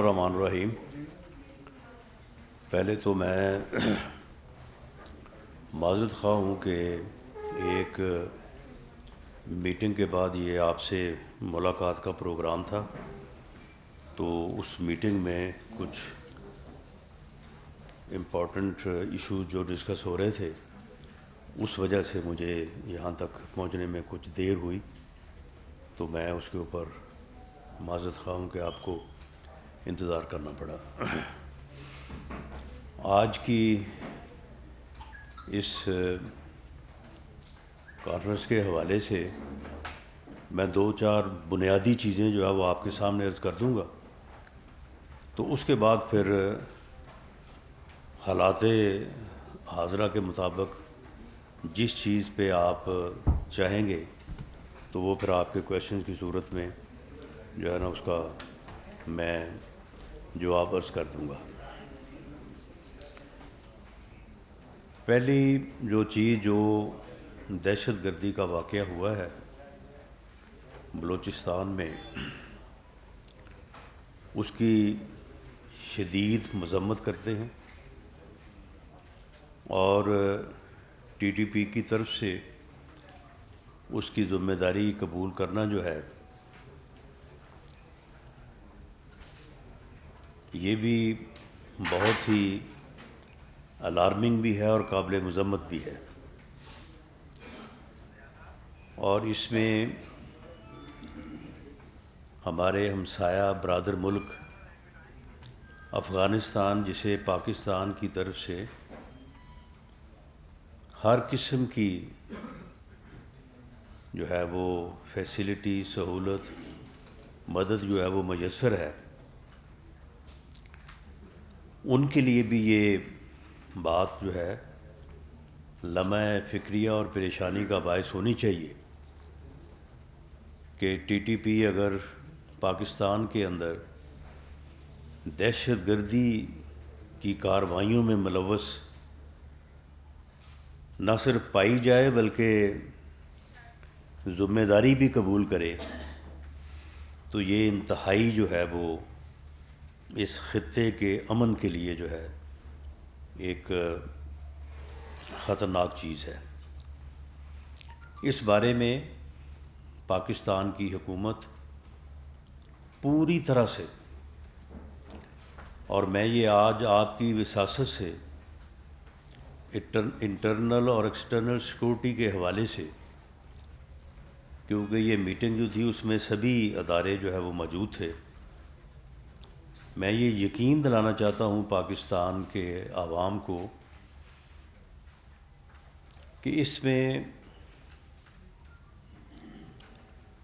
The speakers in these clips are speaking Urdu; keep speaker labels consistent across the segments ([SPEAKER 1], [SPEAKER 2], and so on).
[SPEAKER 1] الرحمن الرحیم۔ پہلے تو میں معذرت خواہ ہوں کہ ایک میٹنگ کے بعد یہ آپ سے ملاقات کا پروگرام تھا، تو اس میٹنگ میں کچھ امپورٹنٹ ایشوز جو ڈسکس ہو رہے تھے، اس وجہ سے مجھے یہاں تک پہنچنے میں کچھ دیر ہوئی، تو میں اس کے اوپر معذرت خواہ ہوں کہ آپ کو انتظار کرنا پڑا۔ آج کی اس کانفرنس کے حوالے سے میں دو چار بنیادی چیزیں جو ہے وہ آپ کے سامنے عرض کر دوں گا، تو اس کے بعد پھر حالات حاضرہ کے مطابق جس چیز پہ آپ چاہیں گے تو وہ پھر آپ کے کویشچن کی صورت میں جو ہے نا اس کا میں جواب عرض کر دوں گا۔ پہلی جو چیز جو دہشت گردی کا واقعہ ہوا ہے بلوچستان میں، اس کی شدید مذمت کرتے ہیں، اور ٹی ٹی پی کی طرف سے اس کی ذمہ داری قبول کرنا جو ہے یہ بھی بہت ہی الارمنگ بھی ہے اور قابل مذمت بھی ہے۔ اور اس میں ہمارے ہمسایہ برادر ملک افغانستان، جسے پاکستان کی طرف سے ہر قسم کی جو ہے وہ فیسلٹی، سہولت، مدد جو ہے وہ میسر ہے، ان کے لیے بھی یہ بات جو ہے لمحہ فکریہ اور پریشانی کا باعث ہونی چاہیے کہ ٹی ٹی پی اگر پاکستان کے اندر دہشت گردی کی کارروائیوں میں ملوث نہ صرف پائی جائے بلکہ ذمہ داری بھی قبول کرے، تو یہ انتہائی جو ہے وہ اس خطے کے امن کے لیے جو ہے ایک خطرناک چیز ہے۔ اس بارے میں پاکستان کی حکومت پوری طرح سے، اور میں یہ آج آپ کی وساست سے انٹرنل اور ایکسٹرنل سیکورٹی کے حوالے سے، کیونکہ یہ میٹنگ جو تھی اس میں سبھی ادارے جو ہے وہ موجود تھے، میں یہ یقین دلانا چاہتا ہوں پاکستان کے عوام کو کہ اس میں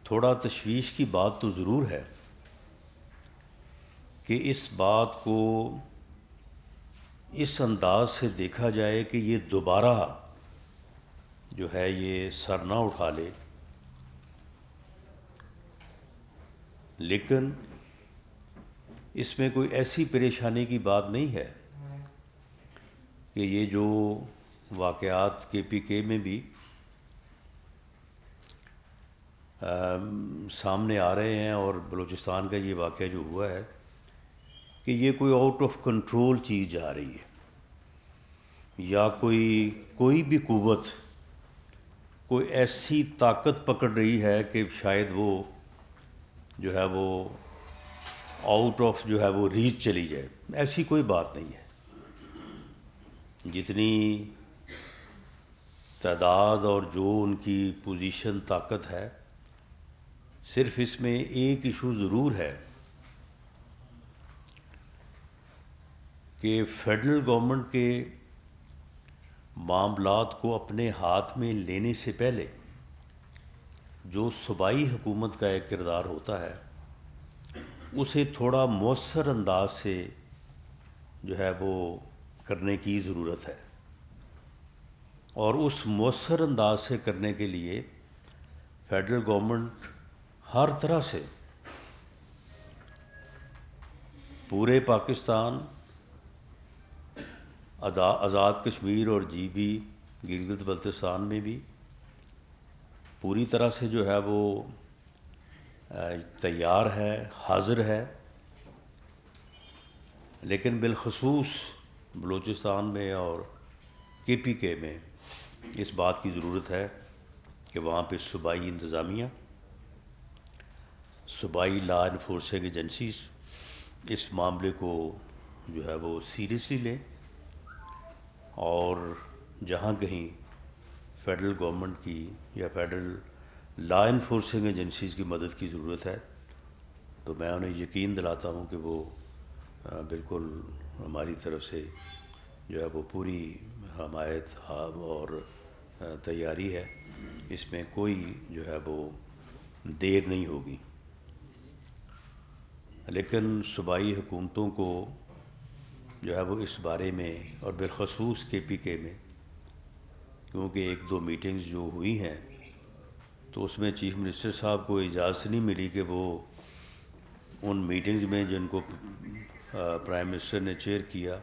[SPEAKER 1] تھوڑا تشویش کی بات تو ضرور ہے کہ اس بات کو اس انداز سے دیکھا جائے کہ یہ دوبارہ جو ہے یہ سر نہ اٹھا لے، لیکن اس میں کوئی ایسی پریشانی کی بات نہیں ہے کہ یہ جو واقعات کے پی کے میں بھی سامنے آ رہے ہیں، اور بلوچستان کا یہ واقعہ جو ہوا ہے کہ یہ کوئی آؤٹ آف کنٹرول چیز جا رہی ہے، یا کوئی بھی قوت کوئی ایسی طاقت پکڑ رہی ہے کہ شاید وہ جو ہے وہ آؤٹ آف جو ہے وہ ریچ چلی جائے۔ ایسی کوئی بات نہیں ہے۔ جتنی تعداد اور جو ان کی پوزیشن، طاقت ہے، صرف اس میں ایک ایشو ضرور ہے کہ فیڈرل گورنمنٹ کے معاملات کو اپنے ہاتھ میں لینے سے پہلے جو صوبائی حکومت کا ایک کردار ہوتا ہے، اسے تھوڑا مؤثر انداز سے جو ہے وہ کرنے کی ضرورت ہے، اور اس مؤثر انداز سے کرنے کے لیے فیڈرل گورنمنٹ ہر طرح سے پورے پاکستان، آزاد کشمیر اور جی بی گلگت بلتستان میں بھی پوری طرح سے جو ہے وہ تیار ہے، حاضر ہے، لیکن بالخصوص بلوچستان میں اور کے پی کے میں اس بات کی ضرورت ہے کہ وہاں پہ صوبائی انتظامیہ، صوبائی لا انفورسنگ ایجنسیز اس معاملے کو جو ہے وہ سیریسلی لیں، اور جہاں کہیں فیڈرل گورنمنٹ کی یا فیڈرل لا انفورسنگ ایجنسیز کی مدد کی ضرورت ہے تو میں انہیں یقین دلاتا ہوں کہ وہ بالکل ہماری طرف سے جو ہے وہ پوری حمایت اور تیاری ہے، اس میں کوئی جو ہے وہ دیر نہیں ہوگی۔ لیکن صوبائی حکومتوں کو جو ہے وہ اس بارے میں، اور بالخصوص کے پی کے میں، کیونکہ ایک دو میٹنگز جو ہوئی ہیں تو اس میں چیف منسٹر صاحب کو اجازت نہیں ملی کہ وہ ان میٹنگز میں جن کو پرائم منسٹر نے چیئر کیا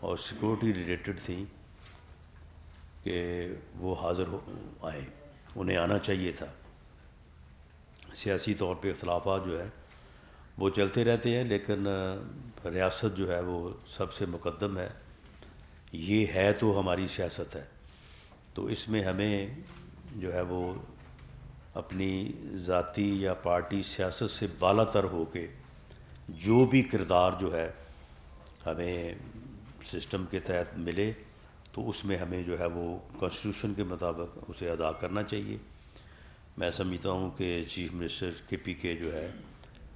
[SPEAKER 1] اور سیکورٹی ریلیٹڈ تھیں کہ وہ حاضر آئیں، انہیں آنا چاہیے تھا۔ سیاسی طور پہ اختلافات جو ہے وہ چلتے رہتے ہیں، لیکن ریاست جو ہے وہ سب سے مقدم ہے، یہ ہے تو ہماری سیاست ہے، تو اس میں ہمیں جو ہے وہ اپنی ذاتی یا پارٹی سیاست سے بالا تر ہو کے جو بھی کردار جو ہے ہمیں سسٹم کے تحت ملے تو اس میں ہمیں جو ہے وہ کانسٹیٹیوشن کے مطابق اسے ادا کرنا چاہیے۔ میں سمجھتا ہوں کہ چیف منسٹر کے پی کے جو ہے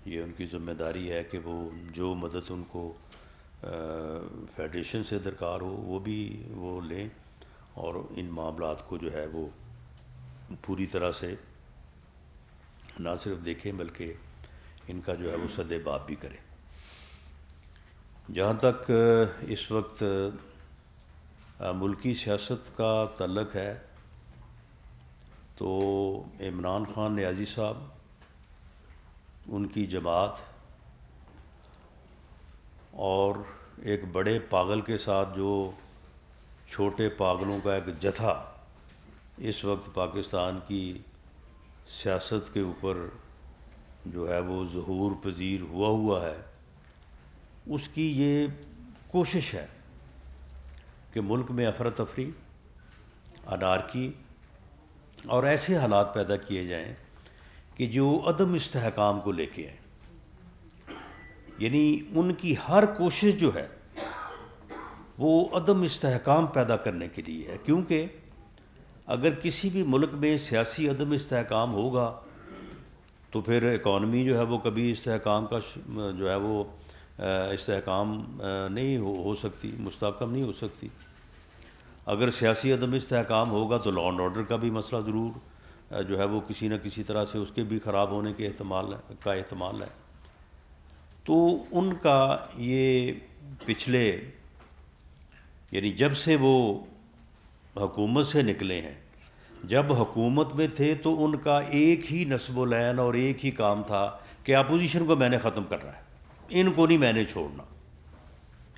[SPEAKER 1] یہ ان کی ذمہ داری ہے کہ وہ جو مدد ان کو فیڈریشن سے درکار ہو وہ لیں، اور ان معاملات کو جو ہے وہ پوری طرح سے نہ صرف دیکھیں بلکہ ان کا جو ہے وہ سد باب بھی کریں۔ جہاں تک اس وقت ملکی سیاست کا تعلق ہے تو عمران خان نیازی صاحب، ان کی جماعت اور ایک بڑے پاگل کے ساتھ جو چھوٹے پاگلوں کا ایک جتھا اس وقت پاکستان کی سیاست کے اوپر جو ہے وہ ظہور پذیر ہوا ہے، اس کی یہ کوشش ہے کہ ملک میں افراتفری، انارکی اور ایسے حالات پیدا کیے جائیں کہ جو عدم استحکام کو لے کے آئیں۔ یعنی ان کی ہر کوشش جو ہے وہ عدم استحکام پیدا کرنے کے لیے ہے، کیونکہ اگر کسی بھی ملک میں سیاسی عدم استحکام ہوگا تو پھر اکانومی جو ہے وہ کبھی استحکام کا جو ہے وہ استحکام نہیں ہو سکتی، مستحکم نہیں ہو سکتی۔ اگر سیاسی عدم استحکام ہوگا تو لا اینڈ آرڈر کا بھی مسئلہ ضرور جو ہے وہ کسی نہ کسی طرح سے اس کے بھی خراب ہونے کے احتمال ہے۔ تو ان کا یہ پچھلے یعنی جب سے وہ حکومت سے نکلے ہیں، جب حکومت میں تھے تو ان کا ایک ہی نصب و لعن اور ایک ہی کام تھا کہ اپوزیشن کو میں نے ختم کرنا ہے، ان کو نہیں میں نے چھوڑنا،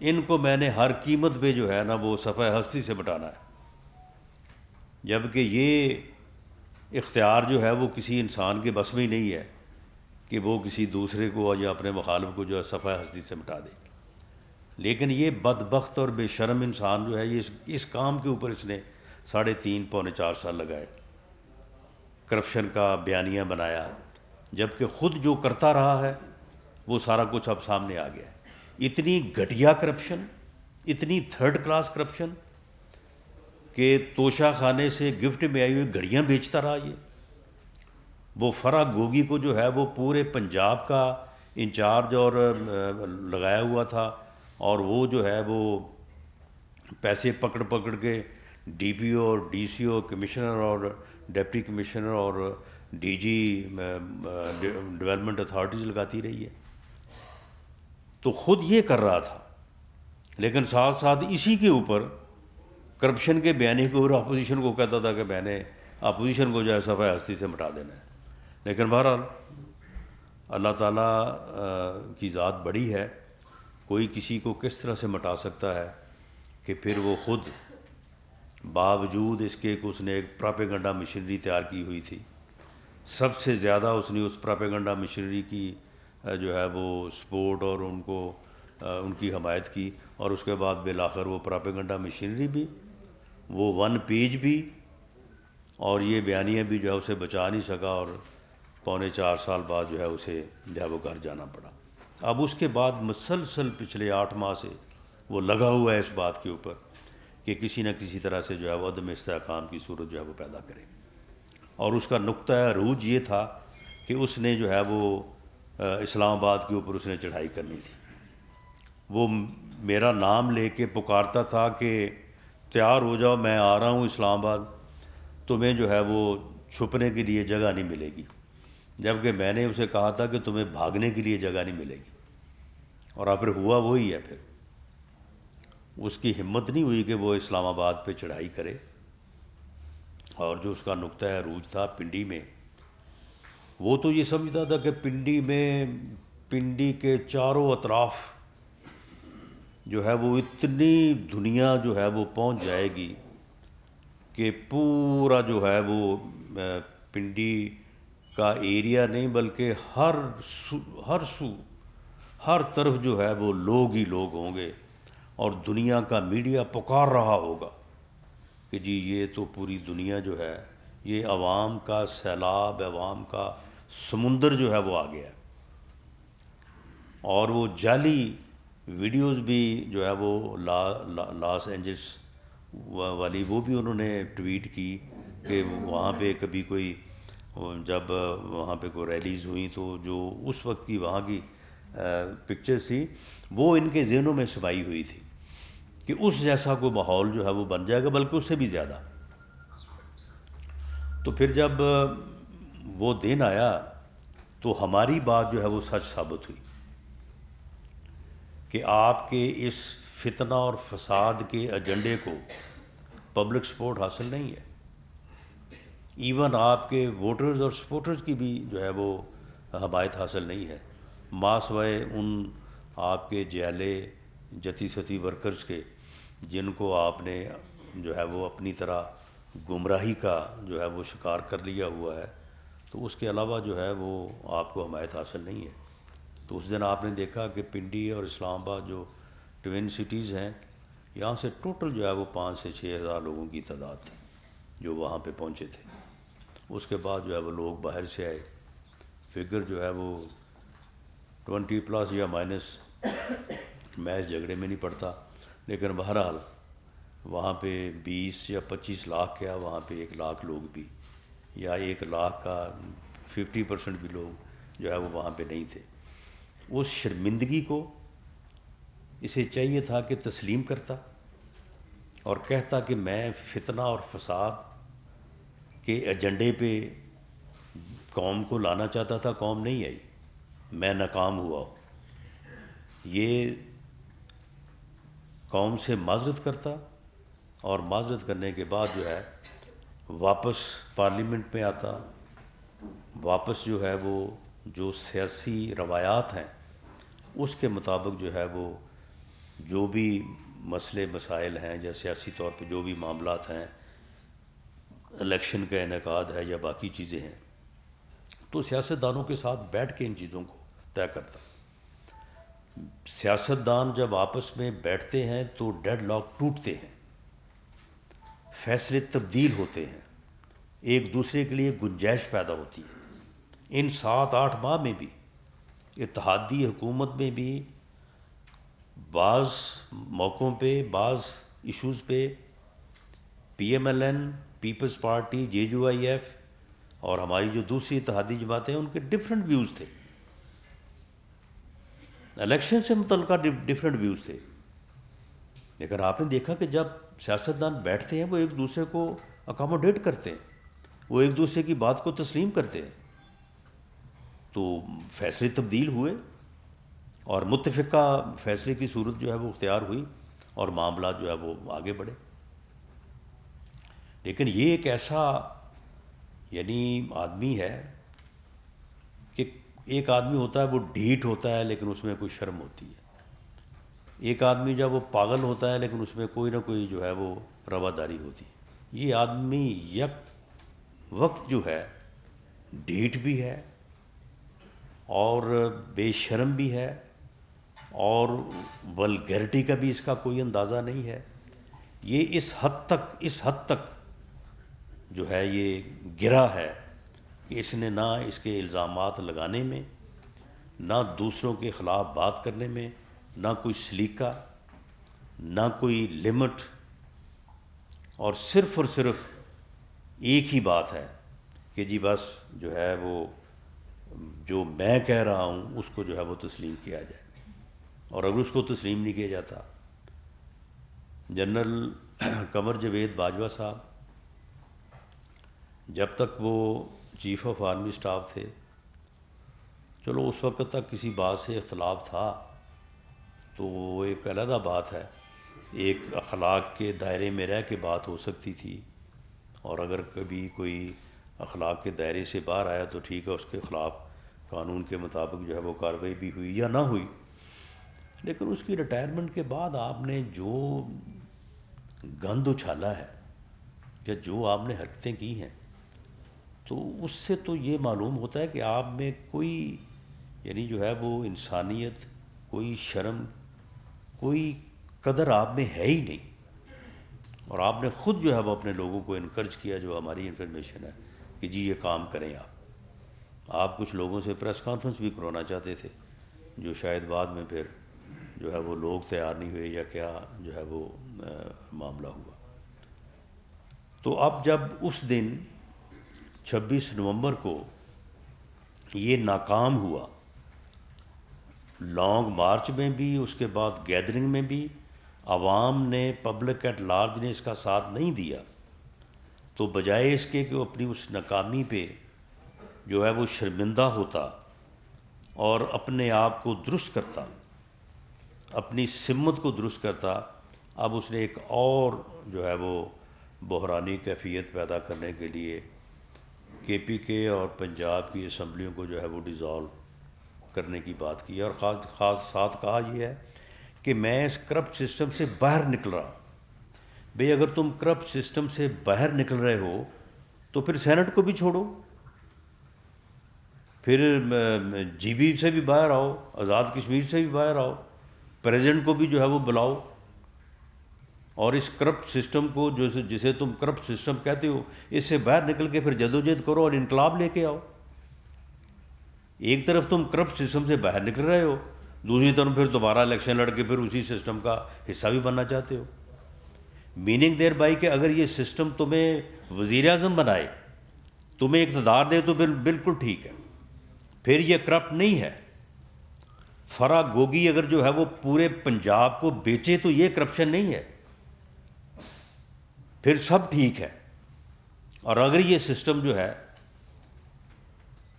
[SPEAKER 1] ان کو میں نے ہر قیمت پہ جو ہے نا وہ صفحہ ہستی سے مٹانا ہے۔ جبکہ یہ اختیار جو ہے وہ کسی انسان کے بس میں ہی نہیں ہے کہ وہ کسی دوسرے کو یا اپنے مخالف کو جو ہے صفحہ ہستی سے مٹا دے، لیکن یہ بدبخت اور بے شرم انسان جو ہے یہ اس کام کے اوپر اس نے 3.5 پونے 4 سال لگائے، کرپشن کا بیانیہ بنایا، جبکہ خود جو کرتا رہا ہے وہ سارا کچھ اب سامنے آ گیا ہے۔ اتنی گھٹیا کرپشن، اتنی تھرڈ کلاس کرپشن کہ توشہ خانے سے گفٹ میں آئی ہوئی گھڑیاں بیچتا رہا یہ۔ وہ فرح گوگی کو جو ہے وہ پورے پنجاب کا انچارج اور لگایا ہوا تھا، اور وہ جو ہے وہ پیسے پکڑ کے ڈی پی او اور ڈی سی او، کمشنر اور ڈپٹی کمشنر اور ڈی جی ڈیولپمنٹ اتھارٹیز لگاتی رہی ہے۔ تو خود یہ کر رہا تھا، لیکن ساتھ ساتھ اسی کے اوپر کرپشن کے بیانیے کے اوپر اپوزیشن کو کہتا تھا کہ میں نے اپوزیشن کو جو ہے صفحہ ہستی سے مٹا دینا ہے۔ لیکن بہرحال اللہ تعالیٰ کی ذات بڑی ہے، کوئی کسی کو کس طرح سے مٹا سکتا ہے کہ پھر وہ خود باوجود اس کے کہ اس نے ایک پراپیگنڈا مشینری تیار کی ہوئی تھی، سب سے زیادہ اس نے اس پراپیگنڈا مشینری کی جو ہے وہ سپورٹ اور ان کو ان کی حمایت کی، اور اس کے بعد بالآخر وہ پراپیگنڈا مشینری بھی، وہ 1 پیج بھی، اور یہ بیانیہ بھی جو ہے اسے بچا نہیں سکا، اور 3.25 سال بعد جو ہے اسے جو ہے وہ گھر جانا پڑا۔ اب اس کے بعد مسلسل پچھلے 8 ماہ سے وہ لگا ہوا ہے اس بات کے اوپر کہ کسی نہ کسی طرح سے جو ہے وہ عدم استحکام کی صورت جو ہے وہ پیدا کرے، اور اس کا نقطہ عروج یہ تھا کہ اس نے جو ہے وہ اسلام آباد کے اوپر اس نے چڑھائی کرنی تھی۔ وہ میرا نام لے کے پکارتا تھا کہ تیار ہو جاؤ، میں آ رہا ہوں اسلام آباد، تمہیں جو ہے وہ چھپنے کے لیے جگہ نہیں ملے گی، جبکہ میں نے اسے کہا تھا کہ تمہیں بھاگنے کے لیے جگہ نہیں ملے گی، اور پھر ہوا وہی ہے۔ پھر اس کی ہمت نہیں ہوئی کہ وہ اسلام آباد پہ چڑھائی کرے، اور جو اس کا نقطہ عروج تھا پنڈی میں، وہ تو یہ سمجھتا تھا کہ پنڈی کے چاروں اطراف جو ہے وہ اتنی دنیا جو ہے وہ پہنچ جائے گی کہ پورا جو ہے وہ پنڈی کا ایریا نہیں بلکہ ہر طرف جو ہے وہ لوگ ہی لوگ ہوں گے، اور دنیا کا میڈیا پکار رہا ہوگا کہ جی یہ تو پوری دنیا جو ہے، یہ عوام کا سیلاب، عوام کا سمندر جو ہے وہ آ گیا ہے۔ اور وہ جعلی ویڈیوز بھی جو ہے وہ لاس اینجلس والی وہ بھی انہوں نے ٹویٹ کی کہ وہاں پہ کبھی کوئی، جب وہاں پہ کوئی ریلیز ہوئیں تو جو اس وقت کی وہاں کی پکچرز تھی وہ ان کے ذہنوں میں سمائی ہوئی تھی کہ اس جیسا کوئی ماحول جو ہے وہ بن جائے گا، بلکہ اس سے بھی زیادہ۔ تو پھر جب وہ دن آیا تو ہماری بات جو ہے وہ سچ ثابت ہوئی کہ آپ کے اس فتنہ اور فساد کے ایجنڈے کو پبلک سپورٹ حاصل نہیں ہے، ایون آپ کے ووٹرز اور سپورٹرز کی بھی جو ہے وہ حمایت حاصل نہیں ہے، ماں سوائے ان آپ کے جیلے جتی ستی ورکرز کے جن کو آپ نے جو ہے وہ اپنی طرح گمراہی کا جو ہے وہ شکار کر لیا ہوا ہے، تو اس کے علاوہ جو ہے وہ آپ کو حمایت حاصل نہیں ہے۔ تو اس دن آپ نے دیکھا کہ پنڈی اور اسلام آباد جو ٹوین سٹیز ہیں، یہاں سے ٹوٹل جو ہے وہ 5 سے 6 ہزار لوگوں کی تعداد تھی جو وہاں پہ پہنچے تھے۔ اس کے بعد جو ہے وہ لوگ باہر سے آئے، فگر جو ہے وہ 20+ یا مائنس، میں اس جھگڑے میں نہیں پڑتا، لیکن بہرحال وہاں پہ 20 یا 25 لاکھ کیا، وہاں پہ 1 لاکھ لوگ بھی، یا 1 لاکھ کا 50% بھی لوگ جو ہے وہ وہاں پہ نہیں تھے۔ اس شرمندگی کو اسے چاہیے تھا کہ تسلیم کرتا اور کہتا کہ میں فتنہ اور فساد کے ایجنڈے پہ قوم کو لانا چاہتا تھا، قوم نہیں آئی، میں ناکام ہوا۔ یہ قوم سے معذرت کرتا، اور معذرت کرنے کے بعد جو ہے واپس پارلیمنٹ میں آتا، واپس جو ہے وہ جو سیاسی روایات ہیں اس کے مطابق جو ہے وہ جو بھی مسئلے مسائل ہیں یا سیاسی طور پہ جو بھی معاملات ہیں، الیکشن کا انعقاد ہے یا باقی چیزیں ہیں، تو سیاستدانوں کے ساتھ بیٹھ کے ان چیزوں کو طے کرتا۔ سیاستدان جب آپس میں بیٹھتے ہیں تو ڈیڈ لاک ٹوٹتے ہیں، فیصلے تبدیل ہوتے ہیں، ایک دوسرے کے لیے گنجائش پیدا ہوتی ہے۔ ان 7-8 ماہ میں بھی اتحادی حکومت میں بھی بعض موقعوں پہ، بعض ایشوز پہ P M L N, Peoples Party, J U I F اور ہماری جو دوسری اتحادی جماعتیں ہیں ان کے ڈفرینٹ ویوز تھے، الیکشن سے متعلقہ ڈفرینٹ ویوز تھے، لیکن آپ نے دیکھا کہ جب سیاستدان بیٹھتے ہیں وہ ایک دوسرے کو اکاموڈیٹ کرتے ہیں، وہ ایک دوسرے کی بات کو تسلیم کرتے ہیں، تو فیصلے تبدیل ہوئے اور متفقہ فیصلے کی صورت جو ہے وہ اختیار ہوئی اور معاملات جو ہے وہ آگے بڑھے۔ لیکن یہ ایک ایسا آدمی ہے کہ ایک آدمی ہوتا ہے وہ ڈھیٹ ہوتا ہے لیکن اس میں کوئی شرم ہوتی ہے، ایک آدمی جب وہ پاگل ہوتا ہے لیکن اس میں کوئی نہ کوئی جو ہے وہ رواداری ہوتی ہے۔ یہ آدمی یک وقت جو ہے ڈھیٹ بھی ہے اور بے شرم بھی ہے اور ولگیرٹی کا بھی اس کا کوئی اندازہ نہیں ہے. یہ اس حد تک جو ہے یہ گرا ہے کہ اس نے نہ اس کے الزامات لگانے میں، نہ دوسروں کے خلاف بات کرنے میں، نہ کوئی سلیقہ، نہ کوئی لمٹ، اور صرف ایک ہی بات ہے کہ جی بس جو ہے وہ جو میں کہہ رہا ہوں اس کو جو ہے وہ تسلیم کیا جائے. اور اگر اس کو تسلیم نہیں کیا جاتا، جنرل قمر جاوید باجوہ صاحب جب تک وہ چیف آف آرمی اسٹاف تھے، چلو اس وقت تک کسی بات سے اختلاف تھا تو وہ ایک علیحدہ بات ہے، ایک اخلاق کے دائرے میں رہ کے بات ہو سکتی تھی، اور اگر کبھی کوئی اخلاق کے دائرے سے باہر آیا تو ٹھیک ہے، اس کے خلاف قانون کے مطابق جو ہے وہ کارروائی بھی ہوئی یا نہ ہوئی. لیکن اس کی ریٹائرمنٹ کے بعد آپ نے جو گند اچھالا ہے یا جو آپ نے حرکتیں کی ہیں، تو اس سے تو یہ معلوم ہوتا ہے کہ آپ میں کوئی یعنی جو ہے وہ انسانیت، کوئی شرم، کوئی قدر آپ میں ہے ہی نہیں. اور آپ نے خود جو ہے وہ اپنے لوگوں کو انکرج کیا، جو ہماری انفارمیشن ہے، کہ جی یہ کام کریں. آپ کچھ لوگوں سے پریس کانفرنس بھی کروانا چاہتے تھے، جو شاید بعد میں پھر جو ہے وہ لوگ تیار نہیں ہوئے یا کیا جو ہے وہ معاملہ ہوا. تو اب جب اس دن 26 نومبر کو یہ ناکام ہوا، لانگ مارچ میں بھی، اس کے بعد گیدرنگ میں بھی عوام نے، پبلک ایٹ لارج نے اس کا ساتھ نہیں دیا، تو بجائے اس کے کہ وہ اپنی اس ناکامی پہ جو ہے وہ شرمندہ ہوتا اور اپنے آپ کو درست کرتا، اپنی سمت کو درست کرتا، اب اس نے ایک اور جو ہے وہ بحرانی کیفیت پیدا کرنے کے لیے کے پی کے اور پنجاب کی اسمبلیوں کو جو ہے وہ ڈیزالو کرنے کی بات کی. اور خاص ساتھ کہا یہ ہے کہ میں اس کرپٹ سسٹم سے باہر نکل رہا ہوں. بھئی اگر تم کرپٹ سسٹم سے باہر نکل رہے ہو تو پھر سینٹ کو بھی چھوڑو، پھر جی بی سے بھی باہر آؤ، آزاد کشمیر سے بھی باہر آؤ، پریزیڈنٹ کو بھی جو ہے وہ بلاؤ، اور اس کرپٹ سسٹم کو جسے تم کرپٹ سسٹم کہتے ہو، اس سے باہر نکل کے پھر جدوجہد کرو اور انقلاب لے کے آؤ. ایک طرف تم کرپٹ سسٹم سے باہر نکل رہے ہو، دوسری طرف پھر دوبارہ الیکشن لڑ کے پھر اسی سسٹم کا حصہ بھی بننا چاہتے ہو. میننگ دیر بائی کہ اگر یہ سسٹم تمہیں وزیر اعظم بنائے، تمہیں اقتدار دے تو بالکل ٹھیک ہے، پھر یہ کرپٹ نہیں ہے. فرا گوگی اگر جو ہے وہ پورے پنجاب کو بیچے تو یہ کرپشن نہیں ہے، پھر سب ٹھیک ہے. اور اگر یہ سسٹم جو ہے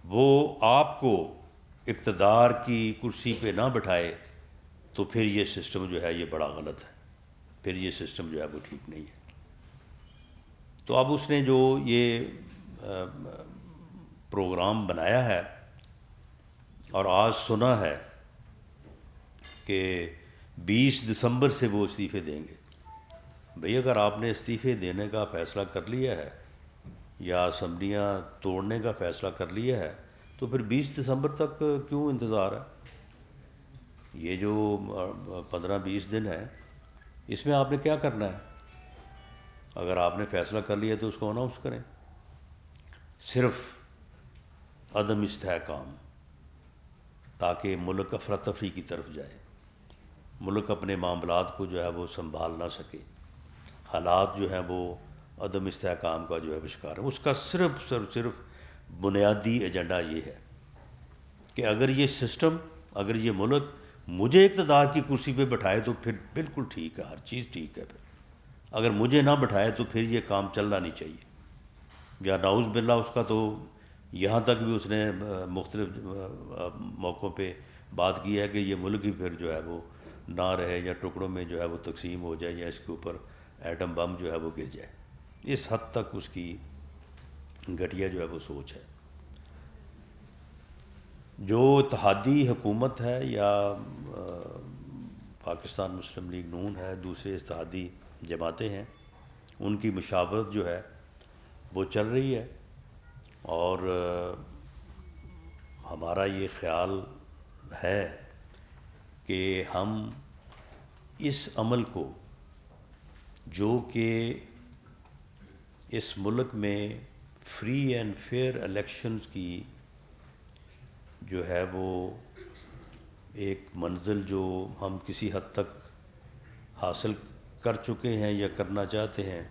[SPEAKER 1] وہ آپ کو اقتدار کی کرسی پہ نہ بٹھائے تو پھر یہ سسٹم جو ہے یہ بڑا غلط ہے، پھر یہ سسٹم جو ہے وہ ٹھیک نہیں ہے. تو اب اس نے جو یہ پروگرام بنایا ہے اور آج سنا ہے کہ 20 دسمبر سے وہ استعفے دیں گے. بھئی اگر آپ نے استعفے دینے کا فیصلہ کر لیا ہے یا اسمبلیاں توڑنے کا فیصلہ کر لیا ہے تو پھر 20 دسمبر تک کیوں انتظار ہے؟ یہ جو 15-20 دن ہے، اس میں آپ نے کیا کرنا ہے؟ اگر آپ نے فیصلہ کر لیا تو اس کو اناؤنس کریں. صرف عدم استحکام، تاکہ ملک افراتفری کی طرف جائے، ملک اپنے معاملات کو جو ہے وہ سنبھال نہ سکے، حالات جو ہیں وہ عدم استحکام کا جو ہے شکار ہے. اس کا صرف بنیادی ایجنڈا یہ ہے کہ اگر یہ سسٹم، اگر یہ ملک مجھے اقتدار کی کرسی پہ بٹھائے تو پھر بالکل ٹھیک ہے، ہر چیز ٹھیک ہے. پھر اگر مجھے نہ بٹھائے تو پھر یہ کام چلنا نہیں چاہیے. یا نعوذ باللہ اس کا تو یہاں تک بھی اس نے مختلف موقعوں پہ بات کی ہے کہ یہ ملک ہی پھر جو ہے وہ نہ رہے یا ٹکڑوں میں جو ہے وہ تقسیم ہو جائے یا اس کے اوپر ایٹم بم جو ہے وہ گر جائے. اس حد تک اس کی گھٹیا جو ہے وہ سوچ ہے. جو اتحادی حکومت ہے یا پاکستان مسلم لیگ نون ہے، دوسرے اتحادی جماعتیں ہیں، ان کی مشاورت جو ہے وہ چل رہی ہے. اور ہمارا یہ خیال ہے کہ ہم اس عمل کو جو کہ اس ملک میں فری اینڈ فیئر الیکشنز کی جو ہے وہ ایک منزل جو ہم کسی حد تک حاصل کر چکے ہیں یا کرنا چاہتے ہیں،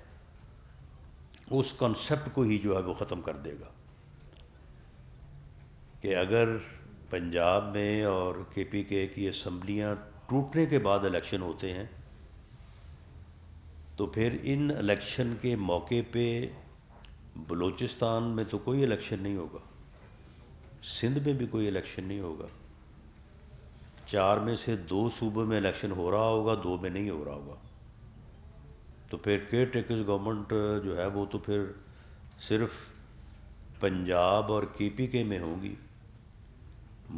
[SPEAKER 1] اس کنسیپٹ کو ہی جو ہے وہ ختم کر دے گا کہ اگر پنجاب میں اور کے پی کے کی اسمبلیاں ٹوٹنے کے بعد الیکشن ہوتے ہیں تو پھر ان الیکشن کے موقع پہ بلوچستان میں تو کوئی الیکشن نہیں ہوگا، سندھ میں بھی کوئی الیکشن نہیں ہوگا، 4 میں سے 2 صوبوں میں الیکشن ہو رہا ہوگا، 2 میں نہیں ہو رہا ہوگا، تو پھر کیئر ٹیکرز گورنمنٹ جو ہے وہ تو پھر صرف پنجاب اور کے پی کے میں ہوگی،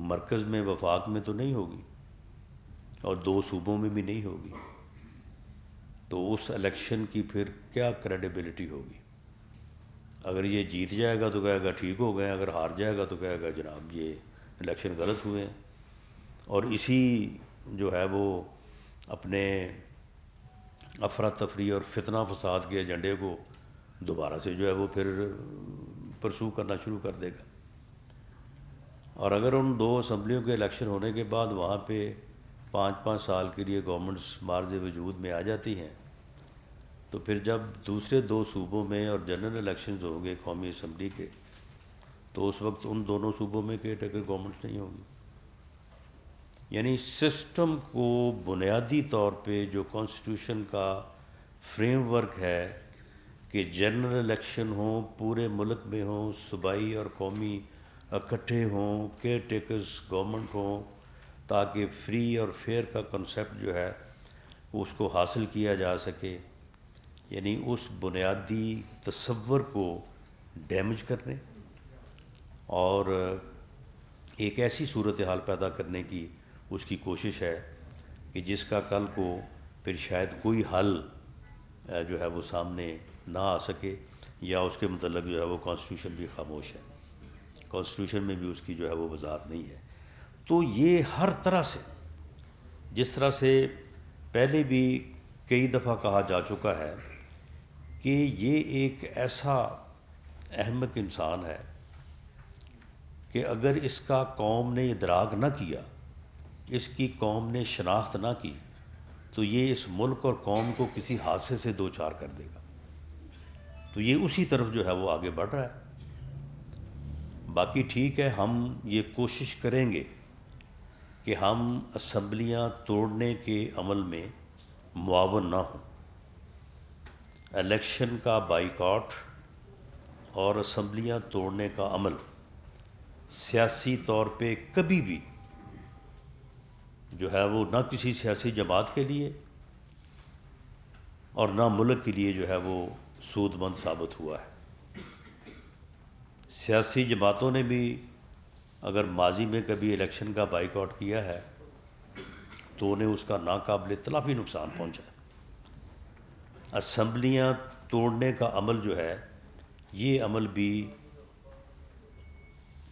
[SPEAKER 1] مرکز میں وفاق میں تو نہیں ہوگی اور 2 صوبوں میں بھی نہیں ہوگی، تو اس الیکشن کی پھر کیا کریڈیبلٹی ہوگی؟ اگر یہ جیت جائے گا تو کہے گا ٹھیک ہو گئے، اگر ہار جائے گا تو کہے گا جناب یہ الیکشن غلط ہوئے ہیں، اور اسی جو ہے وہ اپنے افراتفری اور فتنہ فساد کے ایجنڈے کو دوبارہ سے جو ہے وہ پھر پرسو کرنا شروع کر دے گا۔ اور اگر ان 2 اسمبلیوں کے الیکشن ہونے کے بعد وہاں پہ 5 سال کے لیے گورنمنٹس مارز وجود میں آ جاتی ہیں تو پھر جب دوسرے 2 صوبوں میں اور جنرل الیکشنز ہوں گے قومی اسمبلی کے تو اس وقت ان دونوں صوبوں میں کیئر ٹیکر گورنمنٹ نہیں ہوگی۔ یعنی سسٹم کو بنیادی طور پہ جو کانسٹیٹیوشن کا فریم ورک ہے کہ جنرل الیکشن ہوں، پورے ملک میں ہوں، صوبائی اور قومی اکٹھے ہوں، کیئر ٹیکرز گورنمنٹ ہوں، تاکہ فری اور فیئر کا کنسیپٹ جو ہے اس کو حاصل کیا جا سکے، یعنی اس بنیادی تصور کو ڈیمیج کرنے اور ایک ایسی صورتحال پیدا کرنے کی اس کی کوشش ہے کہ جس کا کل کو پھر شاید کوئی حل جو ہے وہ سامنے نہ آ سکے، یا اس کے متعلق جو ہے وہ کانسٹیٹیوشن بھی خاموش ہے، کانسٹیٹیوشن میں بھی اس کی جو ہے وہ وضاحت نہیں ہے۔ تو یہ ہر طرح سے، جس طرح سے پہلے بھی کئی دفعہ کہا جا چکا ہے کہ یہ ایک ایسا احمق انسان ہے کہ اگر اس کا قوم نے ادراک نہ کیا، اس کی قوم نے شناخت نہ کی، تو یہ اس ملک اور قوم کو کسی حادثے سے دوچار کر دے گا۔ تو یہ اسی طرف جو ہے وہ آگے بڑھ رہا ہے۔ باقی ٹھیک ہے، ہم یہ کوشش کریں گے کہ ہم اسمبلیاں توڑنے کے عمل میں معاون نہ ہوں۔ الیکشن کا بائیکاٹ اور اسمبلیاں توڑنے کا عمل سیاسی طور پہ کبھی بھی جو ہے وہ نہ کسی سیاسی جماعت کے لیے اور نہ ملک کے لیے جو ہے وہ سود مند ثابت ہوا ہے۔ سیاسی جماعتوں نے بھی اگر ماضی میں کبھی الیکشن کا بائیکاٹ کیا ہے تو انہیں اس کا ناقابل تلافی نقصان پہنچا ہے۔ اسمبلیاں توڑنے کا عمل جو ہے، یہ عمل بھی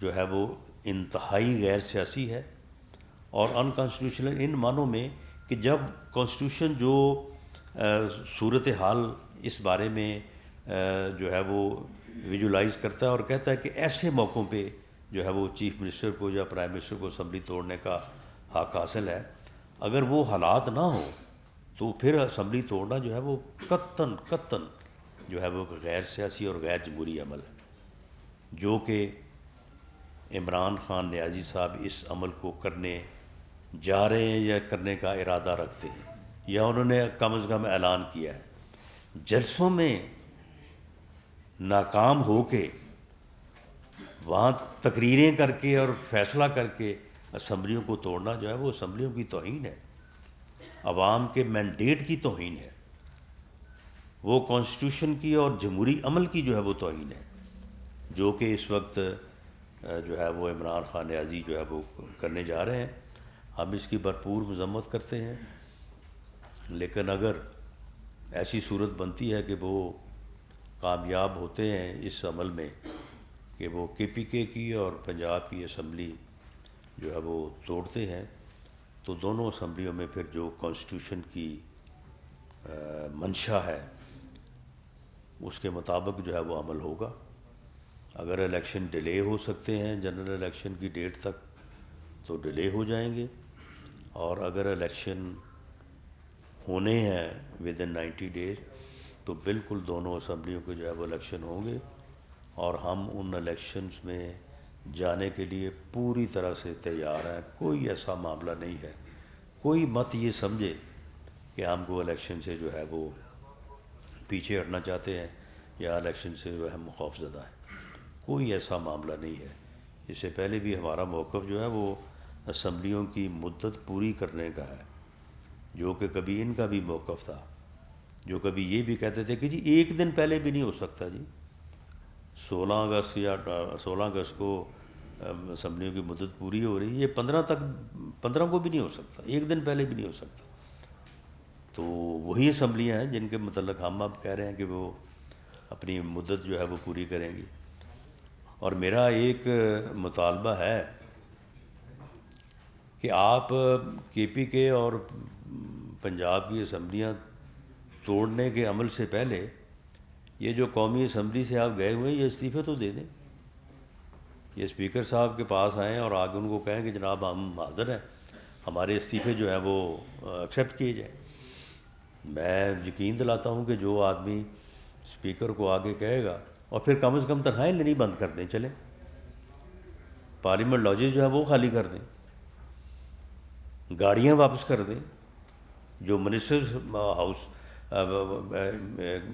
[SPEAKER 1] جو ہے وہ انتہائی غیر سیاسی ہے اور ان کانسٹیٹیوشنل ان معنوں میں کہ جب کانسٹیٹیوشن جو صورتحال اس بارے میں جو ہے وہ ویژولائز کرتا ہے اور کہتا ہے کہ ایسے موقعوں پہ جو ہے وہ چیف منسٹر کو یا پرائم منسٹر کو اسمبلی توڑنے کا حق حاصل ہے، اگر وہ حالات نہ ہوں تو پھر اسمبلی توڑنا جو ہے وہ قطعاً جو ہے وہ غیر سیاسی اور غیر جمہوری عمل ہے، جو کہ عمران خان نیازی صاحب اس عمل کو کرنے جا رہے ہیں یا کرنے کا ارادہ رکھتے ہیں، یا انہوں نے کم از کم اعلان کیا ہے۔ جلسوں میں ناکام ہو کے وہاں تقریریں کر کے اور فیصلہ کر کے اسمبلیوں کو توڑنا جو ہے وہ اسمبلیوں کی توہین ہے، عوام کے مینڈیٹ کی توہین ہے، وہ کانسٹیٹیوشن کی اور جمہوری عمل کی جو ہے وہ توہین ہے، جو کہ اس وقت جو ہے وہ عمران خان نیازی جو ہے وہ کرنے جا رہے ہیں۔ ہم اس کی بھرپور مذمت کرتے ہیں، لیکن اگر ایسی صورت بنتی ہے کہ وہ کامیاب ہوتے ہیں اس عمل میں کہ وہ کے پی کے کی اور پنجاب کی اسمبلی جو ہے وہ توڑتے ہیں، تو دونوں اسمبلیوں میں پھر جو کانسٹیٹیوشن کی منشا ہے اس کے مطابق جو ہے وہ عمل ہوگا. اگر الیکشن ڈیلے ہو سکتے ہیں جنرل الیکشن کی ڈیٹ تک تو ڈیلے ہو جائیں گے, اور اگر الیکشن ہونے ہیں ود ان 90 days تو بالکل دونوں اسمبلیوں کے جو ہے وہ الیکشن ہوں گے, اور ہم ان الیکشنز میں جانے کے لیے پوری طرح سے تیار ہیں. کوئی ایسا معاملہ نہیں ہے, کوئی مت یہ سمجھے کہ ہم کو الیکشن سے جو ہے وہ پیچھے ہٹنا چاہتے ہیں یا الیکشن سے جو ہے ہم خوف زدہ ہیں. کوئی ایسا معاملہ نہیں ہے. اس سے پہلے بھی ہمارا موقف جو ہے وہ اسمبلیوں کی مدت پوری کرنے کا ہے, جو کہ کبھی ان کا بھی موقف تھا, جو کبھی یہ بھی کہتے تھے کہ جی ایک دن پہلے بھی نہیں ہو سکتا. جی 16 اگست یا 16 اگست کو اسمبلیوں کی مدت پوری ہو رہی ہے, یہ 15 کو بھی نہیں ہو سکتا, ایک دن پہلے بھی نہیں ہو سکتا. تو وہی اسمبلیاں ہیں جن کے متعلق ہم اب کہہ رہے ہیں کہ وہ اپنی مدت جو ہے وہ پوری کریں گی. اور میرا ایک مطالبہ ہے کہ آپ کے پی کے اور پنجاب کی اسمبلیاں توڑنے کے عمل سے پہلے یہ جو قومی اسمبلی سے آپ گئے ہوئے ہیں یہ استعفے تو دے دیں. یہ اسپیکر صاحب کے پاس آئیں اور آگے ان کو کہیں کہ جناب ہم حاضر ہیں, ہمارے استعفے جو ہیں وہ ایکسیپٹ کیے جائیں. میں یقین دلاتا ہوں کہ جو آدمی اسپیکر کو آگے کہے گا, اور پھر کم از کم تنخواہیں لینی بند کر دیں, چلیں پارلیمنٹ لاجز جو ہے وہ خالی کر دیں, گاڑیاں واپس کر دیں, جو منسٹرز ہاؤس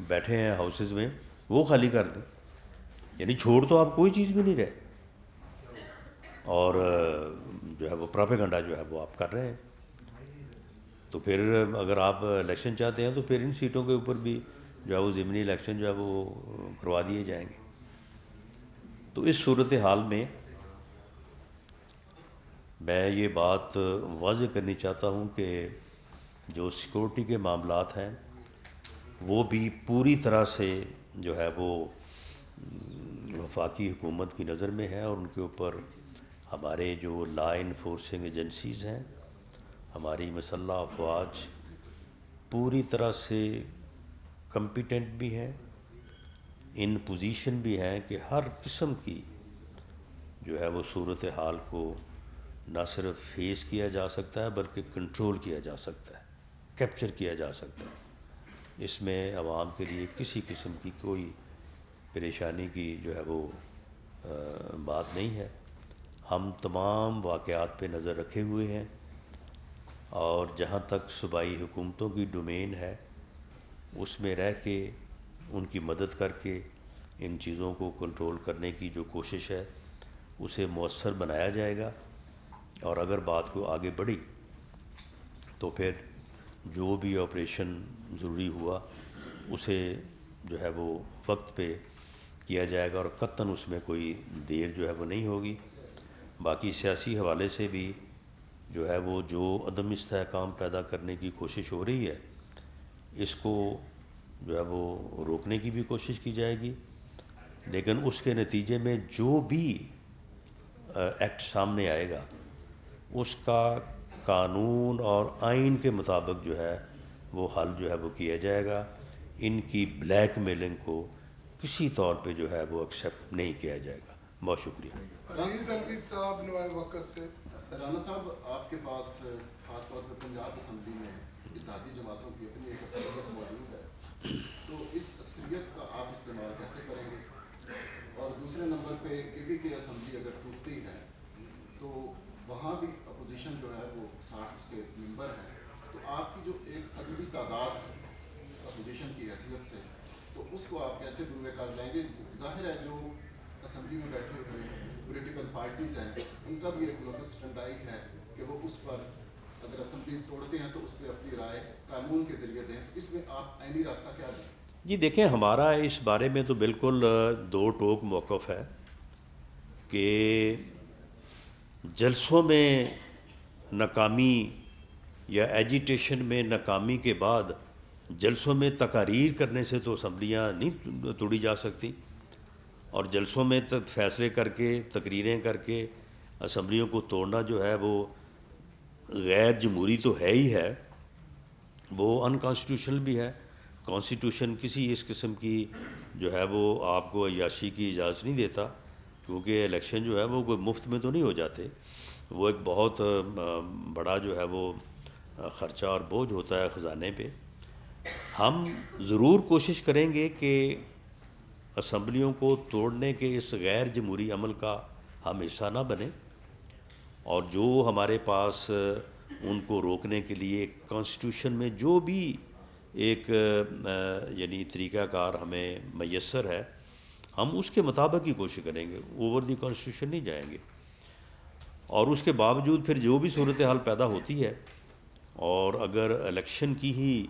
[SPEAKER 1] بیٹھے ہیں ہاؤسز میں وہ خالی کر دیں. یعنی چھوڑ تو آپ کوئی چیز بھی نہیں رہے, اور جو ہے وہ پراپیگنڈا جو ہے وہ آپ کر رہے ہیں. تو پھر اگر آپ الیکشن چاہتے ہیں تو پھر ان سیٹوں کے اوپر بھی جو ہے وہ ضمنی الیکشن جو ہے وہ کروا دیے جائیں گے. تو اس صورتحال میں میں یہ بات واضح کرنی چاہتا ہوں کہ جو سیکورٹی کے معاملات ہیں وہ بھی پوری طرح سے جو ہے وہ وفاقی حکومت کی نظر میں ہے, اور ان کے اوپر ہمارے جو لا انفورسنگ ایجنسیز ہیں, ہماری مسلح افواج پوری طرح سے کمپیٹنٹ بھی ہیں, ان پوزیشن بھی ہیں کہ ہر قسم کی جو ہے وہ صورتحال کو نہ صرف فیس کیا جا سکتا ہے بلکہ کنٹرول کیا جا سکتا ہے, کیپچر کیا جا سکتا ہے. اس میں عوام کے لیے کسی قسم کی کوئی پریشانی کی جو ہے وہ بات نہیں ہے. ہم تمام واقعات پہ نظر رکھے ہوئے ہیں, اور جہاں تک صوبائی حکومتوں کی ڈومین ہے اس میں رہ کے ان کی مدد کر کے ان چیزوں کو کنٹرول کرنے کی جو کوشش ہے اسے مؤثر بنایا جائے گا. اور اگر بات کو آگے بڑھی تو پھر جو بھی آپریشن ضروری ہوا اسے جو ہے وہ وقت پہ کیا جائے گا, اور قطعاً اس میں کوئی دیر جو ہے وہ نہیں ہوگی. باقی سیاسی حوالے سے بھی جو ہے وہ جو عدم استحکام پیدا کرنے کی کوشش ہو رہی ہے اس کو جو ہے وہ روکنے کی بھی کوشش کی جائے گی, لیکن اس کے نتیجے میں جو بھی ایکٹ سامنے آئے گا اس کا قانون اور آئین کے مطابق جو ہے وہ حل جو ہے وہ کیا جائے گا. ان کی بلیک میلنگ کو کسی طور پہ جو ہے وہ ایکسیپٹ نہیں کیا جائے گا. بہت شکریہ.
[SPEAKER 2] صاحب نوائب وقت سے
[SPEAKER 3] رانا صاحب آپ کے پاس خاص طور پہ پنجاب اسمبلی میں اتحادی جماعتوں کی اپنی ایک اکثریت موجود ہے, تو اس اکثریت کا آپ استعمال کیسے کریں گے؟ اور دوسرے نمبر پہ کے پی کے اسمبلی اگر ٹوٹتی ہے تو وہاں بھی اپوزیشن جو ہے وہ 60 اس کے ممبر ہیں, تو آپ کی جو ایک عددی تعداد ہے اپوزیشن کی حیثیت سے, تو اس کو آپ کیسے دور کر لیں گے؟ ظاہر ہے جو اسمبلی میں بیٹھے ہوئے پولیٹیکل پارٹیز ہیں ان کا بھی ایک لوکس ٹنڈائی ہے کہ وہ اس پر اگر اسمبلی توڑتے ہیں تو اس پہ اپنی رائے قانون کے ذریعے دیں. اس میں آپ عینی راستہ کیا لیں؟
[SPEAKER 1] جی دیکھیں, ہمارا اس بارے میں تو بالکل دو ٹوک موقف ہے کہ جلسوں میں ناکامی یا ایجیٹیشن میں ناکامی کے بعد جلسوں میں تقاریر کرنے سے تو اسمبلیاں نہیں توڑی جا سکتی, اور جلسوں میں فیصلے کر کے تقریریں کر کے اسمبلیوں کو توڑنا جو ہے وہ غیر جمہوری تو ہے ہی ہے، وہ انکانسٹیٹیوشنل بھی ہے۔ کانسٹیٹیوشن کسی اس قسم کی جو ہے وہ آپ کو عیاشی کی اجازت نہیں دیتا، کیونکہ الیکشن جو ہے وہ کوئی مفت میں تو نہیں ہو جاتے، وہ ایک بہت بڑا جو ہے وہ خرچہ اور بوجھ ہوتا ہے خزانے پہ۔ ہم ضرور کوشش کریں گے کہ اسمبلیوں کو توڑنے کے اس غیر جمہوری عمل کا ہم حصہ نہ بنیں، اور جو ہمارے پاس ان کو روکنے کے لیے کانسٹیٹیوشن میں جو بھی ایک یعنی طریقہ کار ہمیں میسر ہے، ہم اس کے مطابق ہی کوشش کریں گے، اوور دی کانسٹیٹیوشن نہیں جائیں گے۔ اور اس کے باوجود پھر جو بھی صورتحال پیدا ہوتی ہے، اور اگر الیکشن کی ہی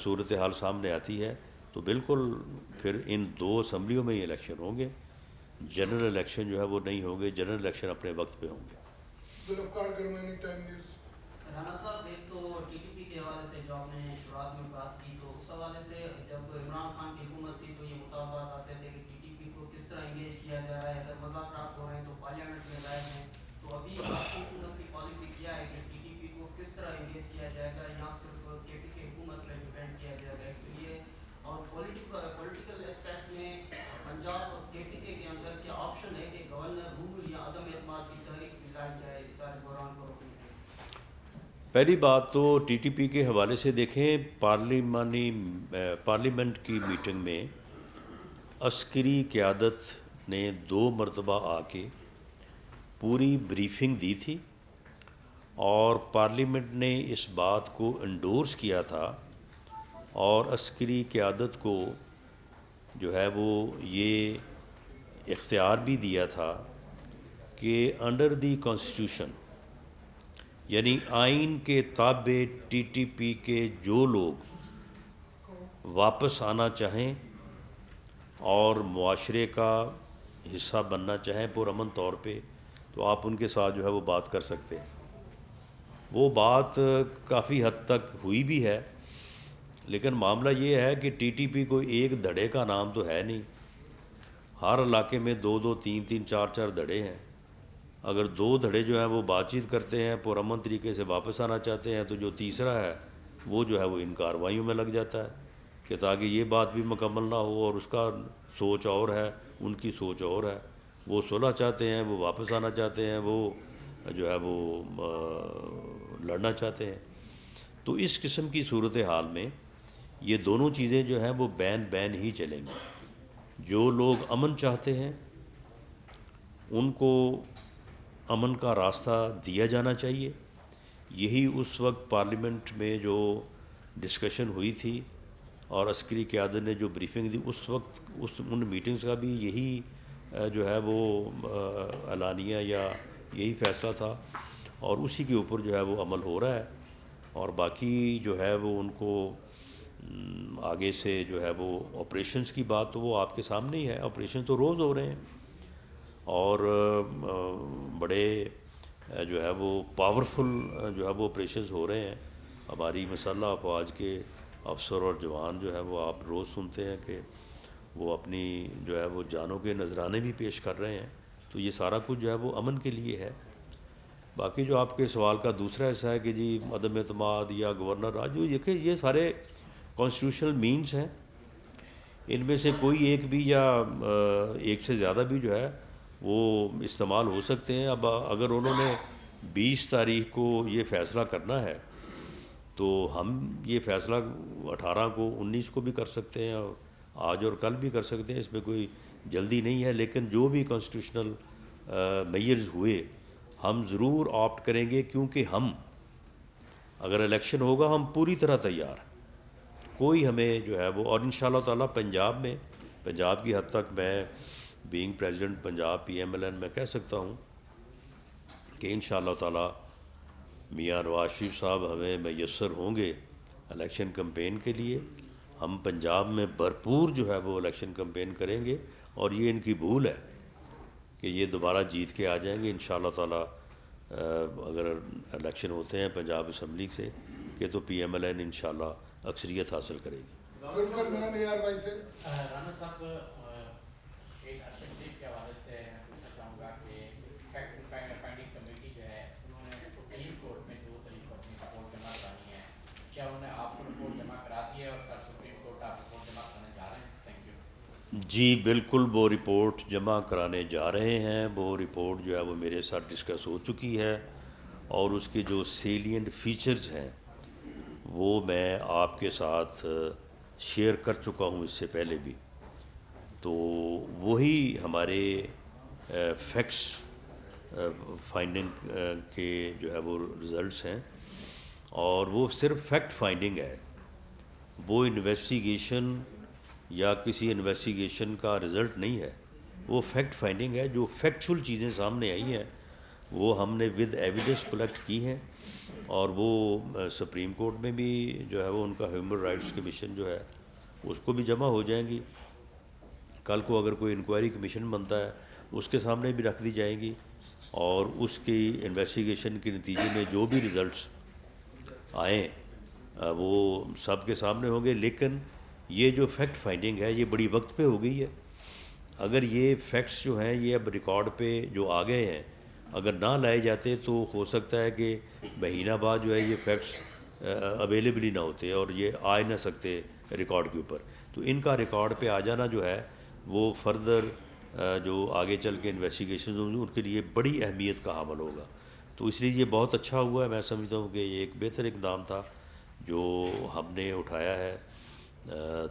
[SPEAKER 1] صورتحال سامنے آتی ہے تو بالکل پھر ان دو اسمبلیوں میں ہی الیکشن ہوں گے، جنرل الیکشن جو ہے وہ نہیں ہوں گے، جنرل الیکشن اپنے وقت پہ ہوں گے۔
[SPEAKER 2] Zulfiqar Kirmani, time news.
[SPEAKER 4] رانا صاحب، ایک تو ٹی ٹی پی کے حوالے سے جو آپ نے شروعات میں بات کی، تو اس حوالے سے جب عمران خان کی حکومت تھی تو یہ مطالبات آتے تھے کہ ٹی ٹی پی کو کس طرح انگیج کیا جا رہا ہے، اگر مذاکرات ہو رہے ہیں تو پارلیمنٹ میں لائے ہیں، تو ابھی آپ کی حکومت کی پالیسی کیا ہے کہ ٹی ٹی پی کو کس طرح انگیج کیا جائے گا، یا صرف کے پی کی حکومت پہ ڈیپینڈ کیا جائے گا؟ تو یہ اور پولیٹیکل اسپیکٹ میں پنجاب اور کے پی کے اندر کیا آپشن ہے کہ گورنر رول یا عدم اعتماد کی تحریک دلائی جائے اس سارے بحران کو روکنے کے لیے؟
[SPEAKER 1] پہلی بات تو ٹی ٹی پی کے حوالے سے دیکھیں، پارلیمنٹ کی میٹنگ میں عسکری قیادت نے 2 مرتبہ آ کے پوری بریفنگ دی تھی، اور پارلیمنٹ نے اس بات کو انڈورس کیا تھا، اور عسکری قیادت کو جو ہے وہ یہ اختیار بھی دیا تھا کہ انڈر دی کانسٹیٹیوشن، یعنی آئین کے تابع ٹی ٹی پی کے جو لوگ واپس آنا چاہیں اور معاشرے کا حصہ بننا چاہیں پرامن طور پہ، تو آپ ان کے ساتھ جو ہے وہ بات کر سکتے ہیں۔ وہ بات کافی حد تک ہوئی بھی ہے، لیکن معاملہ یہ ہے کہ ٹی ٹی پی کوئی ایک دھڑے کا نام تو ہے نہیں، ہر علاقے میں 2 3 4 دھڑے ہیں۔ اگر 2 دھڑے جو ہیں وہ بات چیت کرتے ہیں، پرامن طریقے سے واپس آنا چاہتے ہیں، تو جو تیسرا ہے وہ جو ہے وہ ان کارروائیوں میں لگ جاتا ہے کہ تاکہ یہ بات بھی مکمل نہ ہو، اور اس کا سوچ اور ہے، ان کی سوچ اور ہے، وہ صلح چاہتے ہیں، وہ واپس آنا چاہتے ہیں، وہ جو ہے وہ لڑنا چاہتے ہیں۔ تو اس قسم کی صورتحال میں یہ دونوں چیزیں جو ہیں وہ بین ہی چلیں گی۔ جو لوگ امن چاہتے ہیں ان کو امن کا راستہ دیا جانا چاہیے۔ یہی اس وقت پارلیمنٹ میں جو ڈسکشن ہوئی تھی اور عسکری قیادت نے جو بریفنگ دی، اس وقت ان میٹنگز کا بھی یہی جو ہے وہ اعلانیہ یا یہی فیصلہ تھا، اور اسی کے اوپر جو ہے وہ عمل ہو رہا ہے۔ اور باقی جو ہے وہ ان کو آگے سے جو ہے وہ آپریشنز کی بات تو وہ آپ کے سامنے ہی ہے، آپریشن تو روز ہو رہے ہیں، اور بڑے جو ہے وہ پاورفل جو ہے وہ آپریشنز ہو رہے ہیں۔ ہماری مسلح افواج کے افسر اور جوان جو ہے وہ آپ روز سنتے ہیں کہ وہ اپنی جو ہے وہ جانوں کے نذرانے بھی پیش کر رہے ہیں، تو یہ سارا کچھ جو ہے وہ امن کے لیے ہے۔ باقی جو آپ کے سوال کا دوسرا حصہ ہے کہ جی عدم اعتماد یا گورنر راج، یہ سارے کانسٹیٹیوشنل مینس ہیں، ان میں سے کوئی ایک بھی یا ایک سے زیادہ بھی جو ہے وہ استعمال ہو سکتے ہیں۔ اب اگر انہوں نے 20 تاریخ کو یہ فیصلہ کرنا ہے تو ہم یہ فیصلہ 18 کو 19 کو بھی کر سکتے ہیں، اور آج اور کل بھی کر سکتے ہیں، اس میں کوئی جلدی نہیں ہے۔ لیکن جو بھی کانسٹیٹیوشنل میئرز ہوئے ہم ضرور آپٹ کریں گے، کیونکہ ہم اگر الیکشن ہوگا ہم پوری طرح تیار ہیں، کوئی ہمیں جو ہے وہ، اور انشاءاللہ تعالیٰ پنجاب کی حد تک میں بینگ پریزیڈنٹ پنجاب PMLN میں کہہ سکتا ہوں کہ انشاءاللہ تعالیٰ میاں نواز شریف صاحب ہمیں میسر ہوں گے الیکشن کمپین کے لیے۔ ہم پنجاب میں بھرپور جو ہے وہ الیکشن کمپین کریں گے، اور یہ ان کی بھول ہے کہ یہ دوبارہ جیت کے آ جائیں گے انشاءاللہ تعالیٰ۔ اگر الیکشن ہوتے ہیں پنجاب اسمبلی سے کہ تو PMLN انشاءاللہ اکثریت حاصل کرے گی۔
[SPEAKER 5] رانا صاحب، ایک ارشد شریف کے حوالے سے میں پوچھنا چاہوں گا کہ فیکٹ فائنڈنگ کمیٹی جو ہے انہوں نے سپریم کورٹ میں جو
[SPEAKER 1] جی بالکل، وہ رپورٹ جمع کرانے جا رہے ہیں. وہ رپورٹ جو ہے وہ میرے ساتھ ڈسکس ہو چکی ہے، اور اس کے جو سیلینٹ فیچرز ہیں وہ میں آپ کے ساتھ شیئر کر چکا ہوں اس سے پہلے بھی. تو وہی ہمارے فیکٹس فائنڈنگ کے جو ہے وہ رزلٹس ہیں، اور وہ صرف فیکٹ فائنڈنگ ہے. وہ انویسٹیگیشن یا کسی انویسٹیگیشن کا رزلٹ نہیں ہے، وہ فیکٹ فائنڈنگ ہے. جو فیکچول چیزیں سامنے آئی ہیں وہ ہم نے ود ایویڈنس کلیکٹ کی ہیں، اور وہ سپریم کورٹ میں بھی جو ہے وہ ان کا ہیومن رائٹس کمیشن جو ہے اس کو بھی جمع ہو جائیں گی. کل کو اگر کوئی انکوائری کمیشن بنتا ہے اس کے سامنے بھی رکھ دی جائیں گی، اور اس کی انویسٹیگیشن کے نتیجے میں جو بھی رزلٹس آئیں وہ سب کے سامنے ہوں گے. لیکن یہ جو فیکٹ فائنڈنگ ہے یہ بڑی وقت پہ ہو گئی ہے. اگر یہ فیکٹس جو ہیں یہ اب ریکارڈ پہ جو آ گئے ہیں اگر نہ لائے جاتے تو ہو سکتا ہے کہ مہینہ بعد جو ہے یہ فیکٹس اویلیبل ہی نہ ہوتے اور یہ آ ہی نہ سکتے ریکارڈ کے اوپر. تو ان کا ریکارڈ پہ آ جانا جو ہے وہ فردر جو آگے چل کے انویسٹیگیشنز ہوں گی ان کے لیے بڑی اہمیت کا حامل ہوگا. تو اس لیے یہ بہت اچھا ہوا ہے. میں سمجھتا ہوں کہ یہ ایک بہتر اقدام تھا جو ہم نے اٹھایا ہے.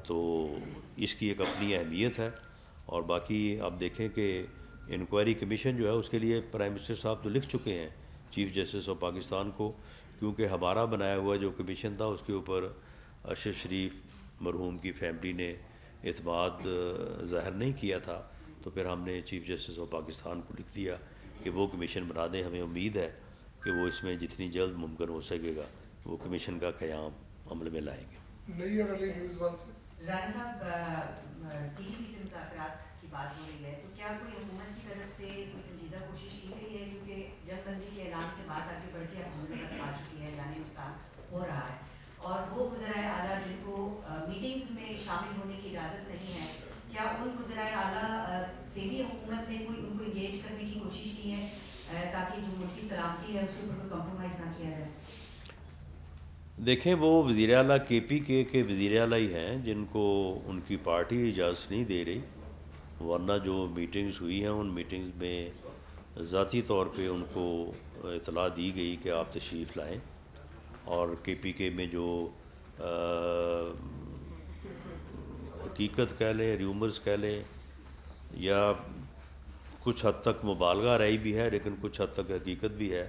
[SPEAKER 1] تو اس کی ایک اپنی اہمیت ہے. اور باقی آپ دیکھیں کہ انکوائری کمیشن جو ہے اس کے لیے پرائم منسٹر صاحب تو لکھ چکے ہیں چیف جسٹس آف پاکستان کو، کیونکہ ہمارا بنایا ہوا جو کمیشن تھا اس کے اوپر ارشد شریف مرحوم کی فیملی نے اعتماد ظاہر نہیں کیا تھا. تو پھر ہم نے چیف جسٹس آف پاکستان کو لکھ دیا کہ وہ کمیشن بنا دیں. ہمیں امید ہے کہ وہ اس میں جتنی جلد ممکن ہو سکے گا وہ کمیشن کا قیام عمل میں لائیں گے.
[SPEAKER 2] نئی اور علی نیوز ون سے
[SPEAKER 6] رانا صاحب ٹی ٹی پی سے مذاکرات کی بات ہو رہی ہے، تو کیا کوئی حکومت کی طرف سے کوئی سنجیدہ کوشش کی گئی ہے؟ کیونکہ جنگ بندی کے اعلان سے بات آگے بڑھ کے اب حملے تک آ چکی ہے، یعنی نقصان ہو رہا ہے، اور وہ وزرائے اعلیٰ جن کو میٹنگز میں شامل ہونے کی اجازت نہیں ہے، کیا ان وزرائے اعلیٰ سے بھی حکومت نے کوئی ان کو انگیج کرنے کی کوشش کی ہے تاکہ جو ملک کی سلامتی ہے اس کے اوپر کوئی کمپرومائز نہ کیا جائے؟
[SPEAKER 1] دیکھیں وہ وزیر اعلیٰ کے پی کے وزیر اعلیٰ ہی ہیں جن کو ان کی پارٹی اجازت نہیں دے رہی، ورنہ جو میٹنگز ہوئی ہیں ان میٹنگز میں ذاتی طور پہ ان کو اطلاع دی گئی کہ آپ تشریف لائیں. اور کے پی کے میں جو حقیقت کہہ لیں، ریومرز کہہ لیں، یا کچھ حد تک مبالغہ رہی بھی ہے لیکن کچھ حد تک حقیقت بھی ہے